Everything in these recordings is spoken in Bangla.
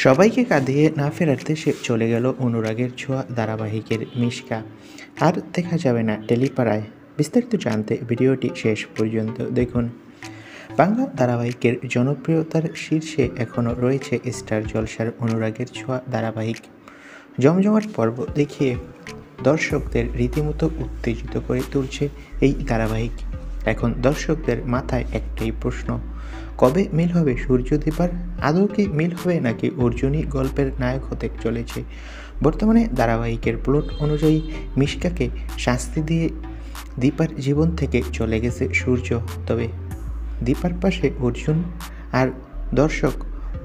সবাইকে কাঁদিয়ে না ফেরার দেশে চলে গেল অনুরাগের ছোঁয়া ধারাবাহিকের মিশকা। আর দেখা যাবে না টেলিপাড়ায়। বিস্তারিত জানতে ভিডিওটি শেষ পর্যন্ত দেখুন। বাংলা ধারাবাহিকের জনপ্রিয়তার শীর্ষে এখনও রয়েছে স্টার জলসার অনুরাগের ছোঁয়া ধারাবাহিক। জমজমাট পর্ব দেখিয়ে দর্শকদের রীতিমতো উত্তেজিত করে তুলছে এই ধারাবাহিক। এখন দর্শকদের মাথায় একটাই প্রশ্ন, কবে মিল হবে সূর্যদীপার? আদৌ কি মিল হবে নাকি অর্জুনই গল্পের নায়ক হতে চলেছে? বর্তমানে ধারাবাহিকের প্লট অনুযায়ী মিশকাকে শাস্তি দিয়ে দীপার জীবন থেকে চলে গেছে সূর্য। তবে দীপার পাশে অর্জুন, আর দর্শক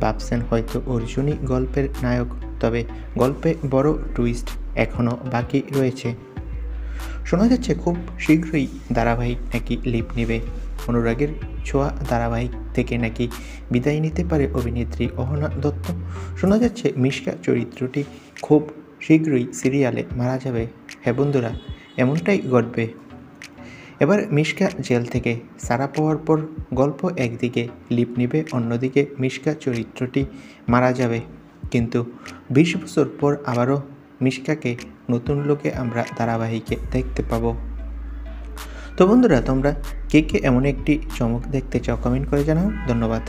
ভাবছেন হয়তো অর্জুনই গল্পের নায়ক। তবে গল্পে বড় টুইস্ট এখনও বাকি রয়েছে। শোনা যাচ্ছে খুব শীঘ্রই ধারাবাহিক নাকি লিপ নেবে। অনুরাগের ছোঁয়া ধারাবাহিক থেকে নাকি বিদায় নিতে পারে অভিনেত্রী অহনা দত্ত। শোনা যাচ্ছে মিশকা চরিত্রটি খুব শীঘ্রই সিরিয়ালে মারা যাবে। হ্যাঁ বন্ধুরা, এমনটাই ঘটবে। এবার মিশকা জেল থেকে ছাড়া পাওয়ার পর গল্প একদিকে লিপ নেবে, অন্যদিকে মিশকা চরিত্রটি মারা যাবে। কিন্তু 20 বছর পর আবারও মিশকাকে নতুন লোকে আমরা ধারাবাহিকে দেখতে পাবো। তো বন্ধুরা, তোমরা কে কে এমন একটি চমক দেখতে চাও কমেন্ট করে জানাও। ধন্যবাদ।